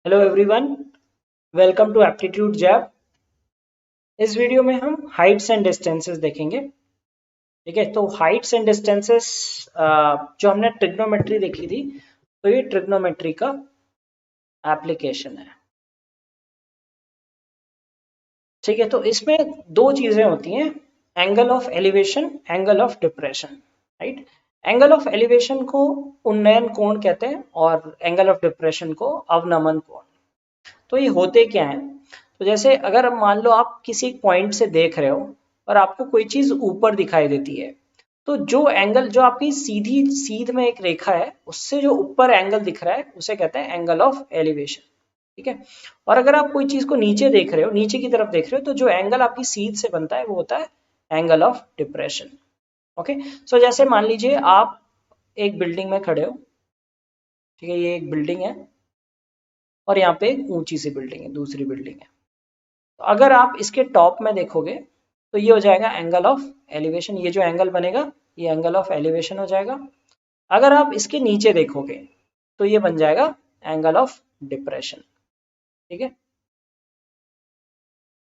Hello everyone, welcome to aptitude jab. इस video में हम हाइट्स एंड डिस्टेंसेस देखेंगे। ठीक है, तो हाइट्स एंड डिस्टेंसेस जो हमने ट्रिग्नोमेट्री देखी थी, तो ये ट्रिग्नोमेट्री का एप्लीकेशन है। ठीक है, तो इसमें दो चीजें होती हैं, angle of elevation, angle of depression. Right, angle of elevation को उन्नयन कोण कहते हैं और एंगल ऑफ डिप्रेशन को अवनमन कोण। तो ये होते क्या हैं? तो जैसे अगर मान लो आप किसी पॉइंट से देख रहे हो और आपको कोई चीज ऊपर दिखाई देती है, तो जो एंगल, जो आपकी सीधी सीध में एक रेखा है, उससे जो ऊपर एंगल दिख रहा है उसे कहते हैं एंगल ऑफ एलिवेशन। ठीक है, और अगर आप कोई चीज को नीचे देख रहे हो, नीचे की तरफ देख रहे हो, तो जो एंगल आपकी सीध से बनता है वो होता है एंगल ऑफ डिप्रेशन। ओके, सो जैसे मान लीजिए आप एक बिल्डिंग में खड़े हो। ठीक है, ये एक बिल्डिंग है और यहाँ पे एक ऊंची सी बिल्डिंग है, दूसरी बिल्डिंग है। तो अगर आप इसके टॉप में देखोगे तो ये हो जाएगा एंगल ऑफ एलिवेशन। ये जो एंगल बनेगा ये एंगल ऑफ एलिवेशन हो जाएगा। अगर आप इसके नीचे देखोगे तो ये बन जाएगा एंगल ऑफ डिप्रेशन। ठीक है,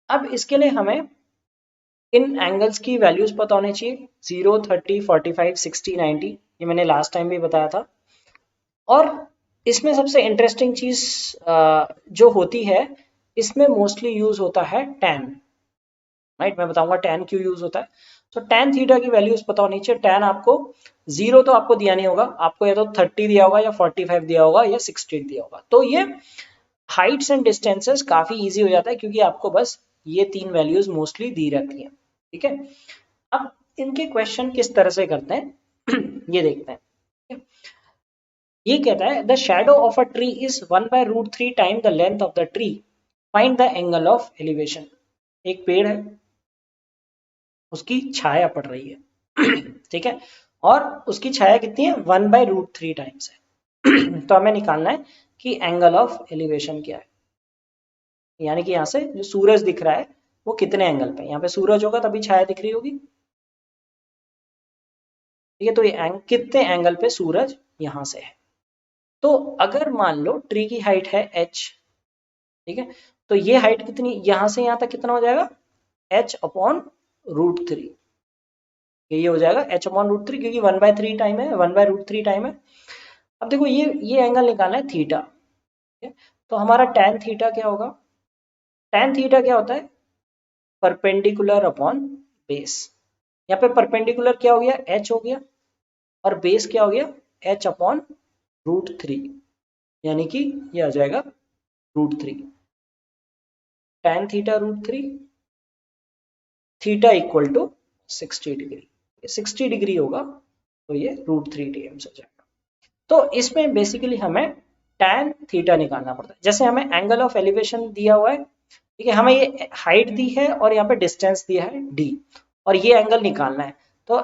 अब इसके लिए हमें इन एंगल्स की वैल्यूज पता होनी चाहिए, 0, 30, 45, 60, 90। ये मैंने लास्ट टाइम भी बताया था। और इसमें सबसे इंटरेस्टिंग चीज जो होती है, इसमें मोस्टली यूज होता है टैन। राइट, मैं बताऊंगा टैन क्यों यूज होता है। तो टैन थीटा की वैल्यूज पता होनी चाहिए। टैन आपको 0 तो आपको दिया नहीं होगा, आपको या तो 30 दिया होगा या 45 दिया होगा या 60 दिया होगा। तो ये हाइट्स एंड डिस्टेंसेस काफी इजी हो जाता है क्योंकि आपको बस ये तीन वैल्यूज मोस्टली दी रहती हैं। ठीक है, अब इनके क्वेश्चन किस तरह से करते हैं ये देखते हैं। ये कहता है the shadow of a tree is 1/√3 time the length of the tree, find the angle of elevation. एक पेड़ है, उसकी छाया पड़ रही है ठीक है, और उसकी छाया कितनी है? 1/√3 टाइम्स है तो हमें निकालना है कि एंगल ऑफ एलिवेशन क्या है, यानी कि यहाँ से जो सूरज दिख रहा है वो कितने एंगल पे। यहाँ पे सूरज होगा तभी छाया दिख रही होगी। ठीक है, तो ये कितने एंगल पे सूरज यहाँ से है। तो अगर मान लो ट्री की हाइट है h, ठीक है, तो ये हाइट कितनी, यहाँ से यहाँ तक कितना हो जाएगा? h/√3। ये हो जाएगा h/√3 क्योंकि 1/3 टाइम है, 1/√3 टाइम है। अब देखो ये एंगल निकालना है थीटा। ठीक है, तो हमारा tan थीटा क्या होगा? tan थीटा क्या होता है? Perpendicular upon base. यहाँ पे परपेंडिकुलर क्या हो गया? h हो गया, और बेस क्या हो गया? h/√3, यानी कि ये आ जाएगा √3। tan theta √3, theta equal to 60 degree. 60 degree होगा तो ये √3 TM हो जाएगा। तो इसमें बेसिकली हमें tan थीटा निकालना पड़ता है। जैसे हमें एंगल ऑफ एलिवेशन दिया हुआ है, ठीक है, हमें ये हाइट दी है और यहाँ पे डिस्टेंस दिया है d, और ये एंगल निकालना है। तो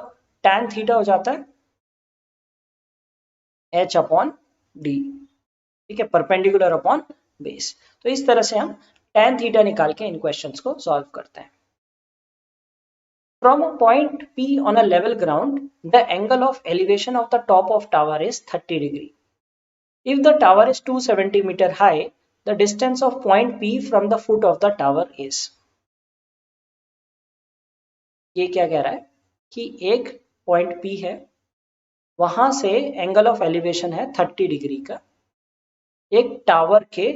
tan थीटा हो जाता है h/d। ठीक है, परपेंडिकुलर अपॉन बेस। तो इस तरह से हम tan थीटा निकाल के इन क्वेश्चंस को सॉल्व करते हैं। From a point P on a level ground, the angle of elevation of the top of tower is 30 degree. If the tower is 270 meter high, the distance of point P from the foot of the tower is. ये क्या कह रहा है कि एक point P है, वहां से एंगल ऑफ एलिवेशन है 30 डिग्री का, एक टावर के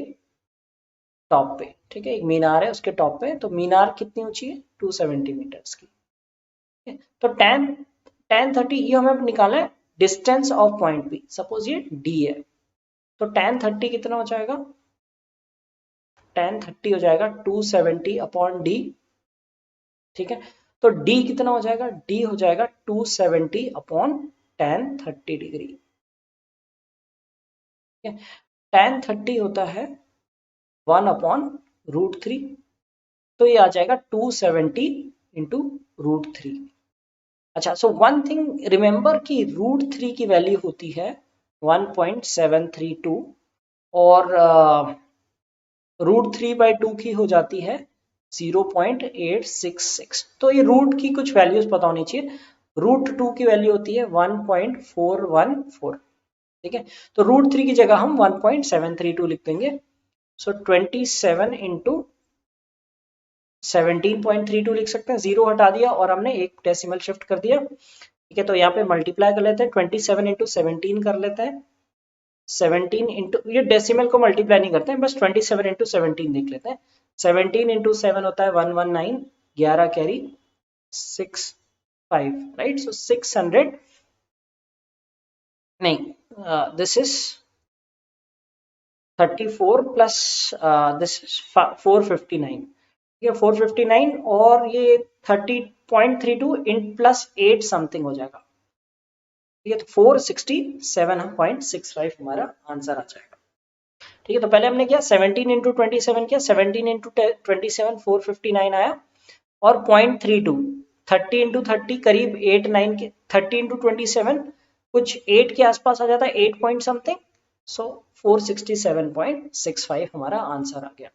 टॉप पे। ठीक है, एक मीनार है, उसके टॉप पे। तो मीनार कितनी ऊंची है? 270 मीटर्स की। तो tan 30 ये हमें निकालना है distance of point P। Suppose ये D है, तो tan 30 कितना हो जाएगा? tan 30 हो जाएगा 270/d। ठीक है, तो D कितना हो जाएगा? D हो जाएगा 270/tan 30 डिग्री। ठीक है, tan 30 होता है 1/√3, तो ये आ जाएगा 270 इंटू √3। अच्छा, सो वन थिंग रिमेंबर कि √3 की वैल्यू होती है 1.732 और √3/2 की हो जाती है 0.866। तो ये रूट की कुछ वैल्यूज पता होनी चाहिए। √2 की वैल्यू होती है 1.414। ठीक है, तो √3 की जगह हम 1.732 लिख देंगे। सो 27 इंटू 17.32 लिख सकते हैं, जीरो हटा दिया और हमने एक डेसिमल शिफ्ट कर दिया। ठीक है, तो यहाँ पे मल्टीप्लाई कर लेते हैं, 27 इंटू 17 कर लेते हैं, 17 इंटू, ये डेसिमल को मल्टीप्लाई नहीं करते हैं, बस 27 इंटू 17 देख लेते हैं। 17 इंटू 7 होता है 119, 11 कैरी 65, राइट। सो 600, नहीं, this is 34 plus this is 459, ये 459 और ये 30.32 इन प्लस 8 समथिंग हो जाएगा। ठीक है, तो 467.65 हमारा आंसर आ जाएगा। ठीक है, तो पहले हमने किया 17 इंटू 27 किया, 17 इंटू 27 459 आया, और 0.32 30 इंटू 30 करीब 8 9 के, 30 इंटू 27 कुछ 8 के आसपास आ जाता है, 8 पॉइंट समथिंग। सो 467.65 हमारा आंसर आ गया।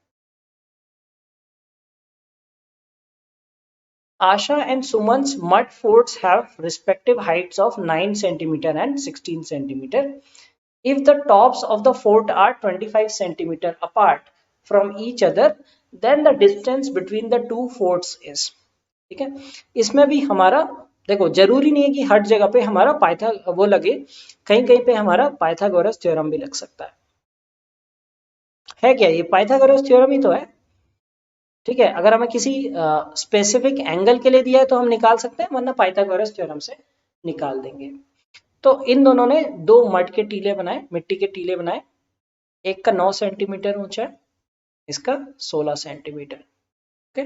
Asha and Suman's mud forts have respective heights of 9 centimeter and 16 centimeter. If the tops of the fort are 25 centimeter apart from each other, then the distance between the two forts is। ठीक है, इसमें भी हमारा देखो, जरूरी नहीं है कि हर जगह पे हमारा पाइथा वो लगे, कहीं कहीं पे हमारा पाइथागोरस थ्योरम भी लग सकता है क्या, ये पाइथागोरस थ्योरम ही तो है। ठीक है, अगर हमें किसी स्पेसिफिक एंगल के लिए दिया है तो हम निकाल सकते हैं, वरना पाइथागोरस थ्योरम से निकाल देंगे। तो इन दोनों ने दो मड के टीले बनाए, मिट्टी के टीले बनाए, एक का 9 सेंटीमीटर ऊंचा है, इसका 16 centimetre. Okay,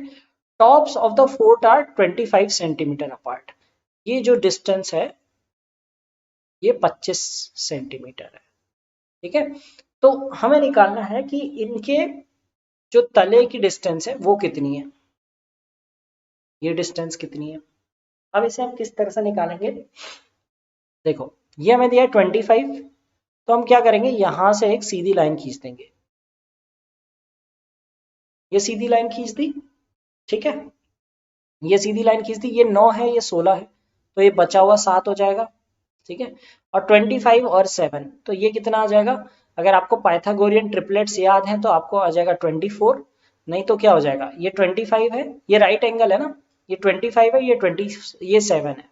tops of the fort are 25 centimetre apart, ये जो डिस्टेंस है ये 25 सेंटीमीटर है। ठीक है, तो हमें निकालना है कि इनके जो तले की डिस्टेंस है वो कितनी है, ये डिस्टेंस कितनी है। अब इसे हम किस तरह से निकालेंगे, देखो ये हमें दिया है 25, तो हम क्या करेंगे, यहां से एक सीधी लाइन खींच देंगे, ये सीधी लाइन खींच दी। ठीक है, ये सीधी लाइन खींच दी, ये 9 है ये 16 है, तो ये बचा हुआ 7 हो जाएगा। ठीक है, और 25 और 7, तो ये कितना आ जाएगा, अगर आपको पाइथागोरियन ट्रिपलेट्स याद हैं तो आपको आ जाएगा 24, नहीं तो क्या हो जाएगा, ये 25 है, ये राइट एंगल है ना, ये 25 है, ये 20, ये 7 है,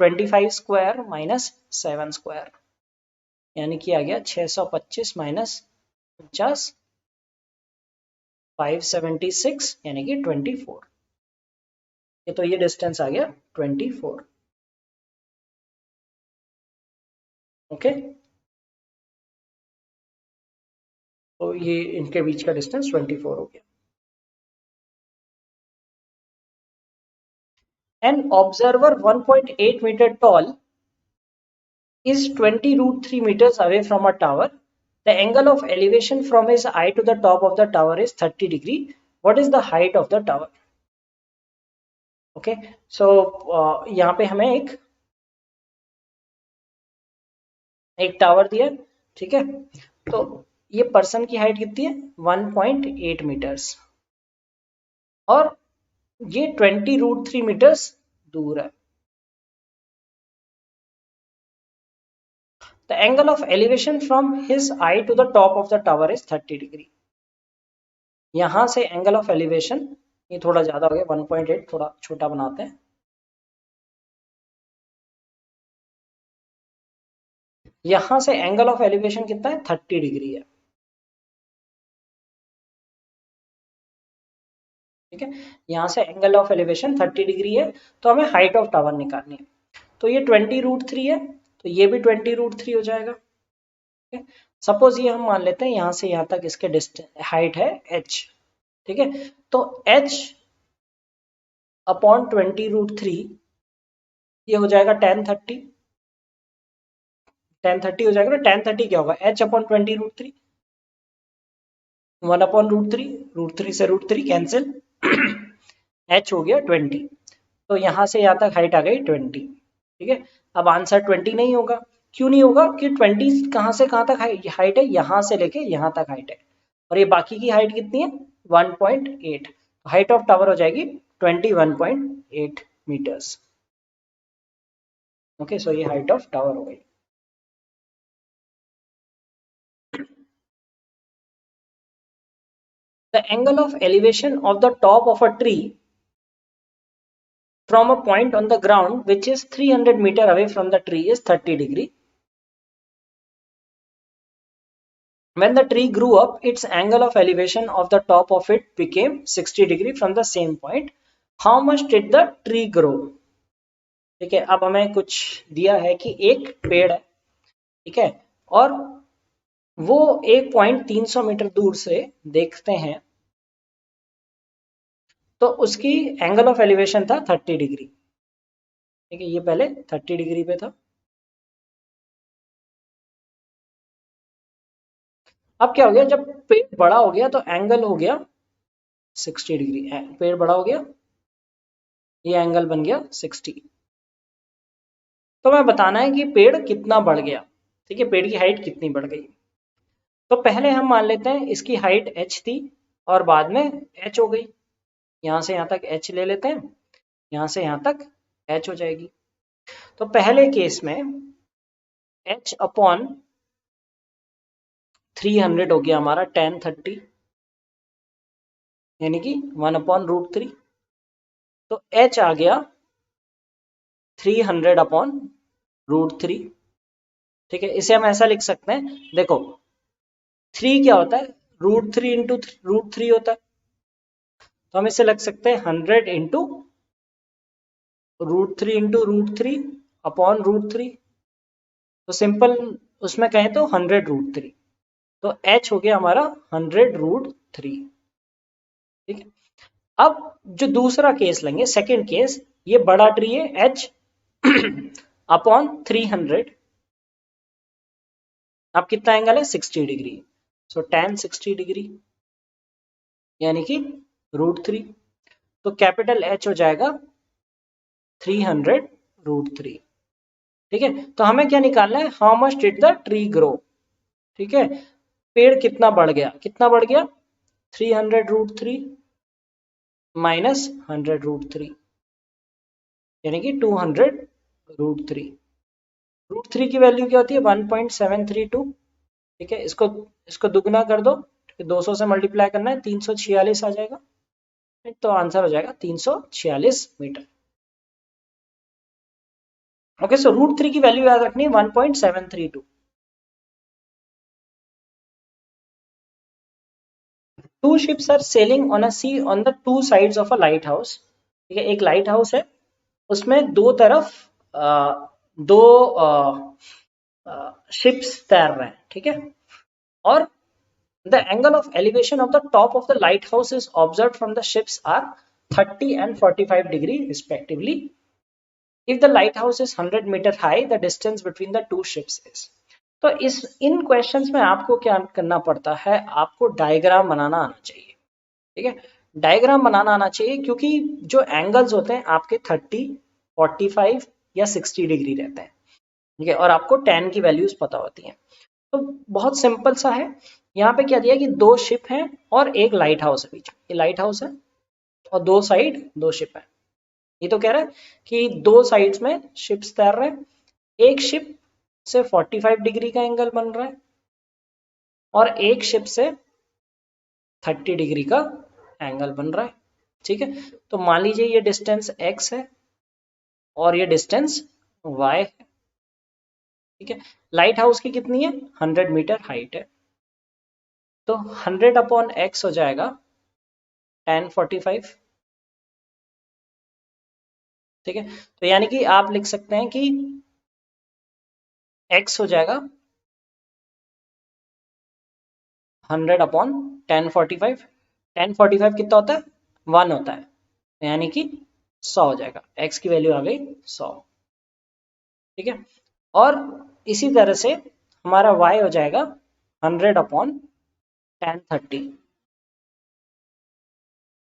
25 स्क्वायर माइनस 7 स्क्वायर, यानी कि आ गया 625 माइनस 50, 576, यानी कि 24। ये तो ये डिस्टेंस आ गया 24। ओके, तो ये इनके बीच का डिस्टेंस 24 हो गया। An observer 1.8 meter tall is 20 root 3 meters away from a tower. The angle of elevation from his eye to the top of the tower is 30 degree. What is the height of the tower? Okay, so यहाँ पे हमें एक tower दिया, ठीक है, तो ये person की हाइट कितनी है 1.8 मीटर्स, और ये 20 रूट 3 मीटर्स दूर है। The angle of elevation from his eye to the top of the tower is 30 degree. यहां से एंगल ऑफ एलिवेशन, ये थोड़ा ज्यादा हो गया 1.8, थोड़ा छोटा बनाते हैं, यहां से एंगल ऑफ एलिवेशन कितना है 30 डिग्री है। ठीक है, यहां से एंगल ऑफ एलिवेशन 30 डिग्री है, तो हमें हाइट ऑफ टावर निकालनी है, तो ये 20 रूट 3 है, तो ये भी 20 रूट 3 हो जाएगा। ठीक है, सपोज ये हम मान लेते हैं यहां से यहां तक इसके डिस्टेंस हाइट है h। ठीक है, तो h अपॉन 20 रूट 3, ये हो जाएगा 1030, 1030 हो जाएगा ना, 1030 क्या होगा h upon 20 root 3, 1 upon root three से रूट 3 कैंसिल, h हो गया 20, तो यहां से यहां तक हाइट आ गई 20। ठीक है, अब आंसर 20 नहीं होगा, क्यों नहीं होगा कि 20 कहां से कहां तक हाइट है, यहां से लेके यहां तक हाइट है, और ये बाकी की हाइट कितनी है 1.8, हाइट ऑफ टावर हो जाएगी 21.8 मीटर्स। ओके, सो ये हाइट ऑफ टावर हो गई। The angle of elevation of the top of a tree from a point on the ground which is 300 meter away from the tree is 30 degree. When the tree grew up, its angle of elevation of the top of it became 60 degree from the same point. How much did the tree grow? ठीक है, अब हमें कुछ दिया है कि एक पेड़ है, ठीक है, और वो एक पॉइंट 300 मीटर दूर से देखते हैं तो उसकी एंगल ऑफ एलिवेशन था 30 डिग्री, ठीक है, ये पहले 30 डिग्री पे था। अब क्या हो गया, जब पेड़ बड़ा हो गया तो एंगल हो गया 60 डिग्री, पेड़ बड़ा हो गया, ये एंगल बन गया 60। तो मैं बताना है कि पेड़ कितना बढ़ गया, ठीक है, पेड़ की हाइट कितनी बढ़ गई। तो पहले हम मान लेते हैं इसकी हाइट h थी और बाद में h हो गई, यहां से यहां तक h ले लेते हैं, यहां से यहां तक h हो जाएगी। तो पहले केस में h अपॉन 300 हो गया हमारा tan 30, यानी कि 1/√3। तो h आ गया 300/√3, ठीक है। इसे हम ऐसा लिख सकते हैं, देखो 3 क्या होता है, √3 इंटू √3 होता है, तो हम इसे लिख सकते हैं 100 इंटू √3 अपॉन √3। तो सिंपल उसमें कहें तो 100√3, तो h हो गया हमारा 100√3, ठीक है। अब जो दूसरा केस लेंगे, सेकंड केस, ये बड़ा ट्री है h अपॉन 300, अब कितना एंगल है 60 डिग्री, सो tan 60 डिग्री यानी कि √3, तो कैपिटल H हो जाएगा 300√3, ठीक है। तो हमें क्या निकालना है, how much did the tree grow, ठीक है, पेड़ कितना बढ़ गया, कितना बढ़ गया 300√3 माइनस 100√3 यानी कि 200√3। √3 की वैल्यू क्या होती है 1.732, ठीक है, इसको दुगना कर दो, 200 से मल्टीप्लाई करना है, 346 आ जाएगा, तो आंसर हो जाएगा 346 मीटर। ओके, सो √3 की वैल्यू याद रखनी है 1.732। Two ships are sailing on a sea on the two sides of a lighthouse, ठीक है, एक लाइट हाउस है, उसमें दो तरफ दो शिप्स तैर रहे हैं, ठीक है, और the angle of elevation of the top of the lighthouse is observed from the ships are 30 and 45 degree respectively. If the lighthouse is 100 meter high, the distance between the two ships is. तो इन questions में आपको क्या करना पड़ता है, आपको diagram बनाना आना चाहिए, ठीक है, डायग्राम बनाना आना चाहिए, क्योंकि जो एंगल्स होते हैं आपके 30, 45 या 60 डिग्री रहते हैं, ठीक है, और आपको tan की वैल्यूज पता होती हैं। तो बहुत सिंपल सा है, यहाँ पे क्या दिया कि दो शिप हैं और एक लाइट हाउस है बीच में, ये लाइट हाउस है और दो साइड दो शिप है। ये तो कह रहा है कि दो साइड्स में शिप्स तैर रहे हैं, एक शिप से 45 डिग्री का एंगल बन रहा है और एक शिप से 30 डिग्री का एंगल बन रहा है, ठीक है। तो मान लीजिए ये डिस्टेंस x है और ये डिस्टेंस y है, ठीक है। लाइट हाउस की कितनी है 100 मीटर हाइट है, तो 100/x हो जाएगा tan 45, ठीक है। तो यानी कि आप लिख सकते हैं कि x हो जाएगा 100/tan 45, tan 45 कितना होता है 1 होता है, यानी कि 100 हो जाएगा, x की वैल्यू आ गई 100, ठीक है। और इसी तरह से हमारा y हो जाएगा 100/tan 30,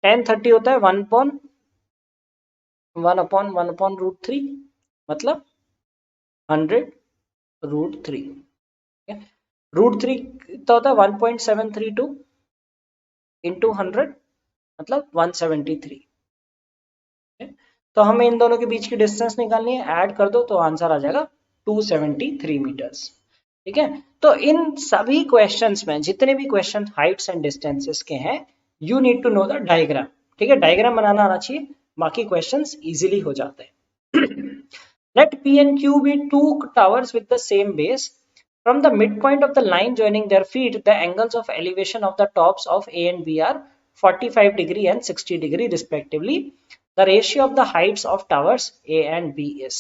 tan 30 होता है 1/1/√3 मतलब 100√3, √3 कितना होता है 1.732 इंटू 100 मतलब 173, तो हमें इन दोनों के बीच की डिस्टेंस निकालनी है, ऐड कर दो तो आंसर आ जाएगा 273 मीटर्स, ठीक है। तो इन सभी क्वेश्चंस में जितने भी क्वेश्चन हाइट्स एंड डिस्टेंसेस के हैं, you need to know the diagram. ठीक है, डायग्राम बनाना आना चाहिए, बाकी क्वेश्चंस इजीली हो जाते हैं। Let P and Q be two towers with the same base. From the midpoint of the line joining their feet, the angles of elevation of the tops of A and B are 45 degree and 60 degree respectively. The ratio of the heights of towers A and B is,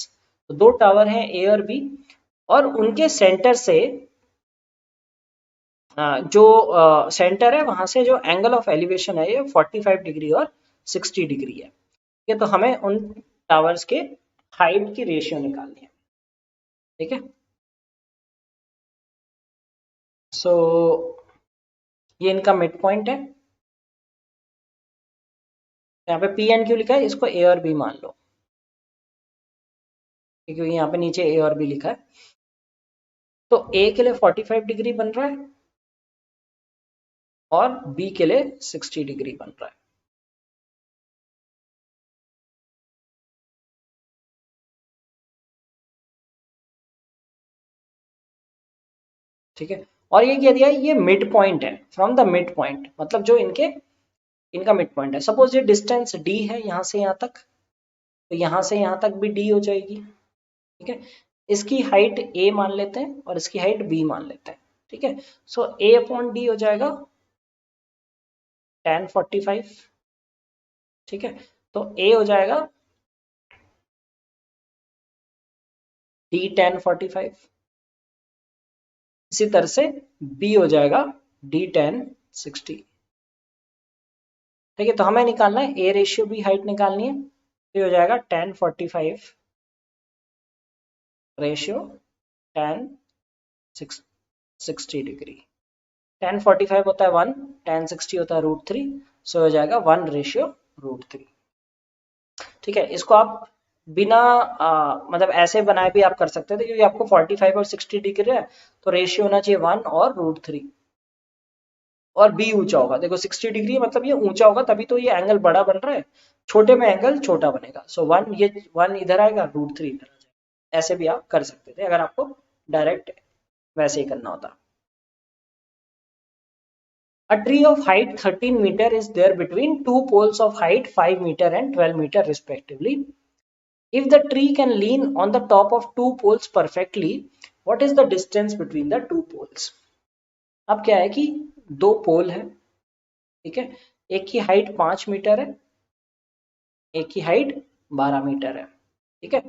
तो दो tower हैं A और B, और उनके centre से जो centre है वहां से जो एंगल ऑफ एलिवेशन है ये 45 डिग्री और 60 डिग्री है। ठीक है, तो हमें उन टावर्स के हाइट की रेशियो निकालनी है। ठीक है, सो ये इनका मिड पॉइंट है, यहाँ पे पी एंड क्यू लिखा है, इसको ए और बी मान लो क्योंकि यहाँ पे नीचे ए और बी लिखा है। तो ए के लिए 45 डिग्री बन रहा है और बी के लिए 60 डिग्री बन रहा है। ठीक है, और ये क्या दिया है, ये मिड पॉइंट है, फ्रॉम द मिड पॉइंट मतलब जो इनका मिड पॉइंट है। सपोज ये डिस्टेंस डी है यहाँ से यहाँ तक, तो यहाँ से यहाँ तक भी डी हो जाएगी। ठीक है, इसकी हाइट ए मान लेते हैं और इसकी हाइट बी मान लेते हैं। ठीक है, सो ए अपॉन डी हो जाएगा tan 45। ठीक है, तो ए हो जाएगा d tan 45, इसी तरह से बी हो जाएगा d tan 60। ठीक है, तो हमें निकालना है ए रेशियो बी हाइट निकालनी है, तो हो जाएगा tan 45 ratio tan 60 degree. tan 45 होता है 1, tan 60 होता है √3, सो हो जाएगा 1 रेशियो √3। ठीक है, इसको आप बिना मतलब ऐसे बनाए भी आप कर सकते थे, क्योंकि आपको 45 और 60 डिग्री है तो रेशियो होना चाहिए 1 और √3, और बी ऊंचा होगा। देखो 60 डिग्री मतलब ये ऊंचा होगा, तभी तो ये एंगल बड़ा बन रहा है, छोटे में एंगल छोटा बनेगा। सो 1 ये 1 इधर आएगा, √3 इधर आ जाएगा। ऐसे भी आप कर सकते थे अगर आपको डायरेक्ट वैसे ही करना होता। A tree of height 13 meter is there between two poles of height 5 meter and 12 meter respectively. If the tree can lean on the top of two poles perfectly, what is the distance between the two poles? अब क्या है कि दो पोल है, ठीक है, एक की हाइट 5 मीटर है, एक की हाइट 12 मीटर है। ठीक है,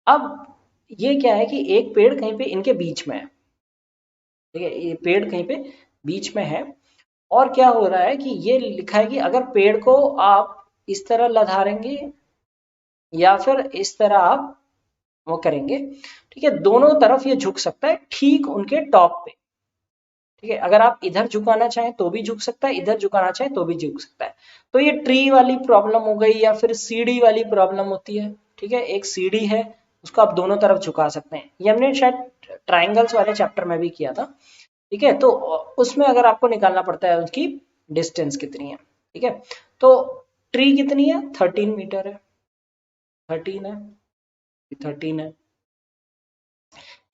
अब ये क्या है कि एक पेड़ कहीं पे इनके बीच में है। ठीक है, ये पेड़ कहीं पे बीच में है, और क्या हो रहा है कि ये लिखा है कि अगर पेड़ को आप इस तरह लधारेंगे या फिर इस तरह आप वो करेंगे, ठीक है, दोनों तरफ ये झुक सकता है ठीक उनके टॉप पे। ठीक है, अगर आप इधर झुकाना चाहें तो भी झुक सकता है, इधर झुकाना चाहें तो भी झुक सकता है। तो ये ट्री वाली प्रॉब्लम हो गई, या फिर सीढ़ी वाली प्रॉब्लम होती है। ठीक है, एक सीढ़ी है उसको आप दोनों तरफ झुका सकते हैं, ये हमने शायद ट्राइंगल्स वाले चैप्टर में भी किया था। ठीक है, तो उसमें अगर आपको निकालना पड़ता है उसकी डिस्टेंस कितनी है। ठीक है, तो ट्री कितनी है, 13 मीटर है, 13 है, 13 है।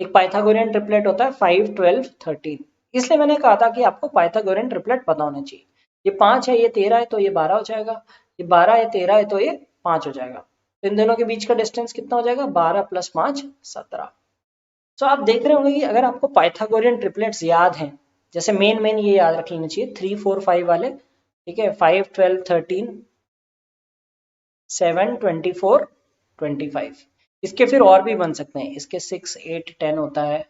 एक पाइथागोरियन ट्रिपलेट होता है 5 12 13, इसलिए मैंने कहा था कि आपको पाइथागोरियन ट्रिपलेट पता होना चाहिए। ये 5 है, ये 13 है, तो ये 12 हो जाएगा, ये 12 है, 13 है, तो ये 5 हो जाएगा। तो इन दोनों के बीच का डिस्टेंस कितना हो जाएगा, 12 + 5 17। तो आप देख रहे होंगे कि अगर आपको पाइथागोरियन ट्रिपलेट्स याद हैं, जैसे मेन ये याद रख लेना चाहिए 3 4 5 वाले। ठीक है, 5 12 13 7 24 25। इसके फिर और भी बन सकते हैं, इसके 6 8 10 होता है।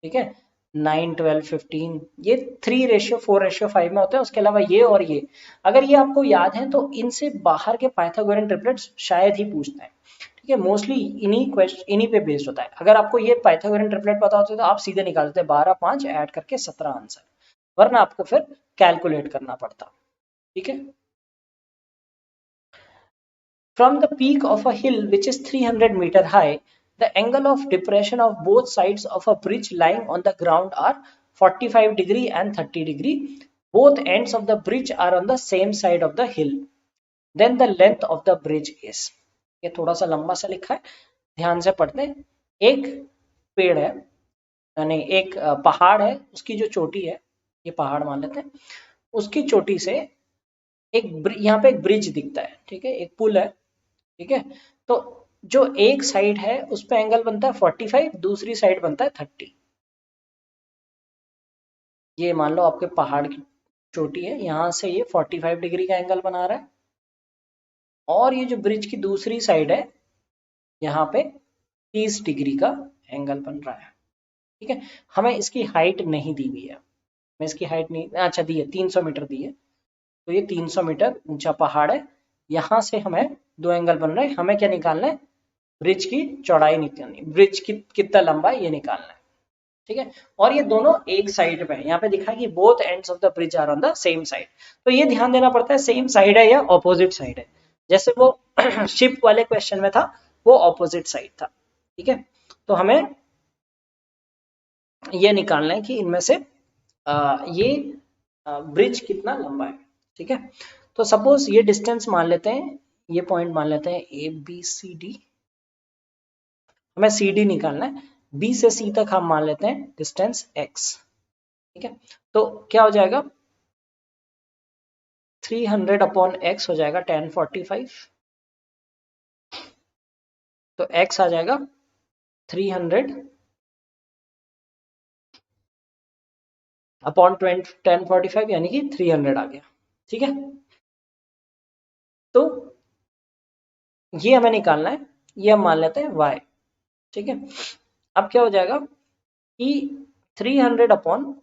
ठीक है, 9 12 15, ये 3:4:5 में होता है। उसके अलावा ये और ये, अगर ये आपको याद है तो इनसे बाहर के पाइथागोरियन ट्रिपलेट्स शायद ही पूछते हैं। ठीक है, मोस्टली इन्हीं पे बेस्ड होता है। अगर आपको ये पाइथागोरियन ट्रिपलेट पता होता है तो आप सीधे निकाल देते 12 5 ऐड करके 17 आंसर, वरना आपको फिर कैलकुलेट करना पड़ता। ठीक है, from the peak of a hill which is 300 meter high, the angle of depression of both sides of a bridge lying on the ground are 45 degree and 30 degree. Both ends of the bridge are on the same side of the hill. Then the length of the bridge is. ये थोड़ा सा लंबा सा लिखा है, ध्यान से पढ़ते हैं। एक पेड़ है, यानी एक पहाड़ है, उसकी जो चोटी है, ये पहाड़ मान लेते हैं, उसकी चोटी से यहाँ पे एक ब्रिज दिखता है, ठीक है, एक पुल है, ठीक है। तो जो एक साइड है उस पे एंगल बनता है 45, दूसरी साइड बनता है 30। ये मान लो आपके पहाड़ की चोटी है, यहाँ से ये 45 डिग्री का एंगल बना रहा है, और ये जो ब्रिज की दूसरी साइड है यहाँ पे 30 डिग्री का एंगल बन रहा है, ठीक है। हमें इसकी हाइट नहीं दी हुई है, मैं इसकी हाइट नहीं, अच्छा दी है 300 मीटर दी है। तो ये 300 मीटर ऊंचा पहाड़ है, यहाँ से हमें दो एंगल बन रहे हैं, हमें क्या निकालना है, ब्रिज की चौड़ाई निकालनी, ब्रिज की कितना लंबा है ये निकालना है, ठीक है। और ये दोनों एक साइड पे है, यहाँ पे दिखा है कि both ends of the bridge are on the same side. तो ये ध्यान देना पड़ता है सेम साइड है या ऑपोजिट साइड है, जैसे वो शिप वाले क्वेश्चन में था वो ऑपोजिट साइड था, ठीक है। तो हमें ये निकालना है कि इनमें से ये ब्रिज कितना लंबा है, ठीक है। तो सपोज ये डिस्टेंस मान लेते हैं, ये पॉइंट मान लेते हैं ए बी सी डी, हमें सी डी निकालना है, बी से सी तक हम मान लेते हैं डिस्टेंस एक्स, ठीक है। तो क्या हो जाएगा, 300 अपॉन एक्स हो जाएगा 1045, तो एक्स आ जाएगा 300 अपॉन 1045 यानी कि 300 आ गया, ठीक है। तो ये हमें निकालना है, ये हम मान लेते हैं y, ठीक है। अब क्या हो जाएगा कि 300 अपॉन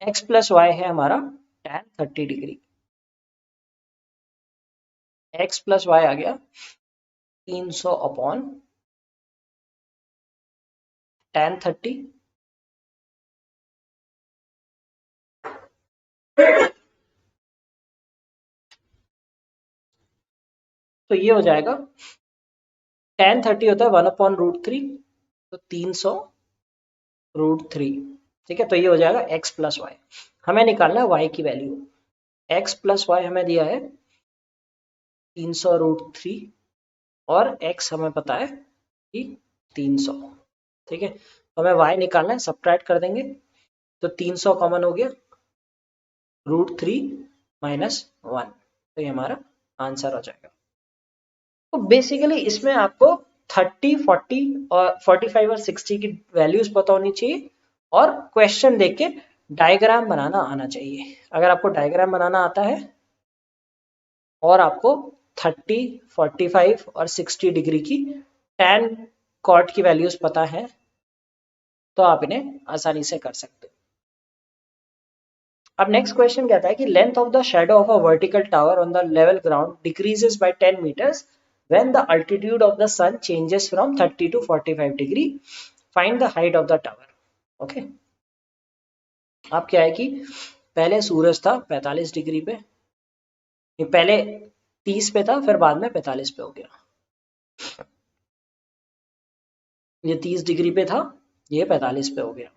x प्लस वाई है हमारा tan 30 degree, x plus y आ गया 300 अपॉन tan 30, तो ये हो जाएगा tan 30 होता है 1 अपॉन √3, तो 300 √3, ठीक है। तो ये हो जाएगा x प्लस वाई, हमें निकालना है y की वैल्यू, x प्लस वाई हमें दिया है 300 √3 और x हमें पता है कि 300, ठीक है। तो हमें y निकालना है, सब्ट्रैक्ट कर देंगे, तो 300 कॉमन हो गया, √3 माइनस 1, तो ये हमारा आंसर हो जाएगा। तो बेसिकली इसमें आपको 30, 40 और 45 और 60 की वैल्यूज पता होनी चाहिए, और क्वेश्चन देख के डायग्राम बनाना आना चाहिए। अगर आपको डायग्राम बनाना आता है और आपको 30, 45 और 60 डिग्री की tan cot की वैल्यूज पता है तो आप इन्हें आसानी से कर सकते हो। अब नेक्स्ट क्वेश्चन कहता है कि length of the shadow of a vertical tower on the level ground decreases by 10 metres when the altitude of the sun changes from 30 to 45 degree, find the height of the tower. Okay, अब क्या है कि पहले सूरज था 45 degree पे, ये पहले 30 पे था फिर बाद में 45 पे हो गया, ये 30 डिग्री पे था ये 45 पे हो गया।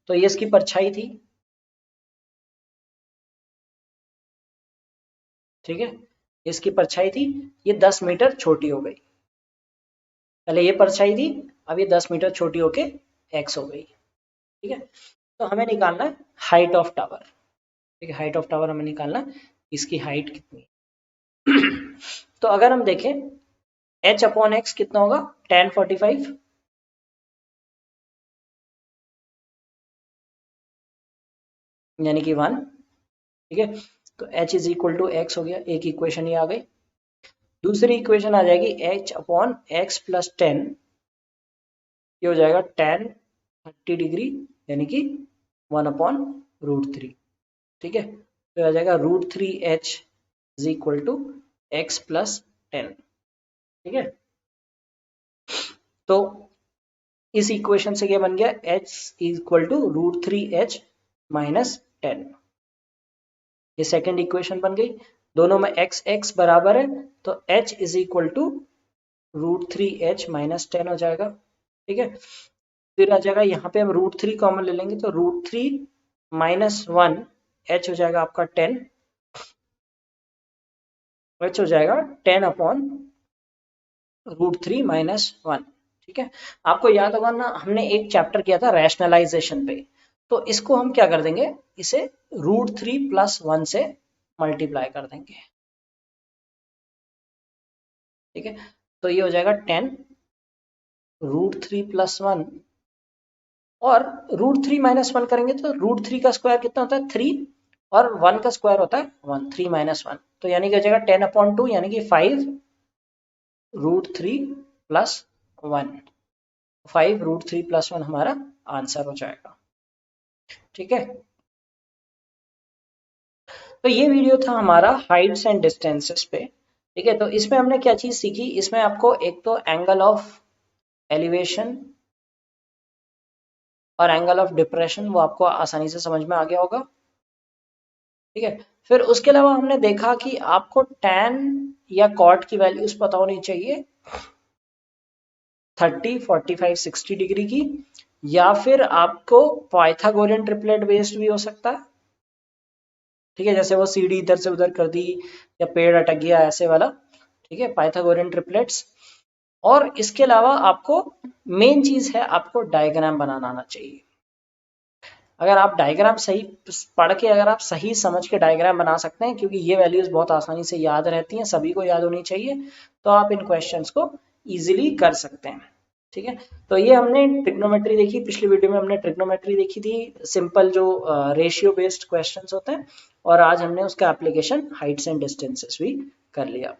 तो ये इसकी परछाई थी, ठीक है, इसकी परछाई थी, ये 10 मीटर छोटी हो गई, पहले ये परछाई थी अब ये 10 मीटर छोटी होके x हो गई, ठीक है। तो हमें निकालना है हाइट ऑफ टावर, ठीक है, हाइट ऑफ टावर हमें निकालना है, इसकी हाइट कितनी है। तो अगर हम देखें h अपॉन एक्स कितना होगा, tan 45, यानी कि 1, ठीक है। तो h is equal to x हो गया, एक इक्वेशन ये आ गई। दूसरी इक्वेशन आ जाएगी h अपॉन एक्स प्लस 10, ये हो जाएगा tan 30 डिग्री यानी कि 1 अपॉन √3, ठीक है। तो आ जाएगा √3h is equal to x plus 10, ठीक है। तो इस इक्वेशन से क्या बन गया, h equal to √3h minus 10, ये सेकेंड इक्वेशन बन गई। दोनों में x x बराबर है तो h is equal to √3h minus 10 हो जाएगा, ठीक है। फिर आ जाएगा यहाँ पे हम √3 कॉमन ले लेंगे तो √3 माइनस 1 h हो जाएगा आपका 10, h हो जाएगा 10 अपॉन √3 माइनस 1, ठीक है, आपको याद होगा ना, हमने एक चैप्टर किया था रैशनलाइजेशन पे, तो इसको हम क्या कर देंगे, इसे √3+1 से मल्टीप्लाई कर देंगे। ठीक है, तो ये हो जाएगा 10 √3+1, और √3 - 1 करेंगे तो √3 का स्क्वायर कितना होता है 3, और 1 का स्क्वायर होता है 1, 3 - 1, तो यानी कि हो जाएगा 10/2 यानी कि 5 √3+1, 5 √3+1 हमारा आंसर हो जाएगा। ठीक है, तो ये वीडियो था हमारा हाइट्स एंड डिस्टेंसेस पे। ठीक है, तो इसमें हमने क्या चीज सीखी, इसमें आपको एक तो एंगल ऑफ एलिवेशन और एंगल ऑफ डिप्रेशन वो आपको आसानी से समझ में आ गया होगा। ठीक है, फिर उसके अलावा हमने देखा कि आपको tan या cot की वैल्यूज पता होनी चाहिए 30, 45, 60 डिग्री की, या फिर आपको पाइथागोरियन ट्रिपलेट बेस्ड भी हो सकता है। ठीक है, जैसे वो सीढ़ी इधर से उधर कर दी या पेड़ अटक गया ऐसे वाला। ठीक है, पाइथागोरियन ट्रिपलेट्स। और इसके अलावा आपको मेन चीज है, आपको डायग्राम बनाना आना चाहिए। अगर आप डायग्राम सही पढ़ के, अगर आप सही समझ के डायग्राम बना सकते हैं, क्योंकि ये वैल्यूज बहुत आसानी से याद रहती हैं, सभी को याद होनी चाहिए, तो आप इन क्वेश्चंस को इजीली कर सकते हैं। ठीक है, तो ये हमने ट्रिग्नोमेट्री देखी, पिछली वीडियो में हमने ट्रिग्नोमेट्री देखी थी, सिंपल जो रेशियो बेस्ड क्वेश्चंस होते हैं, और आज हमने उसका एप्लीकेशन हाइट्स एंड डिस्टेंसेस भी कर लिया।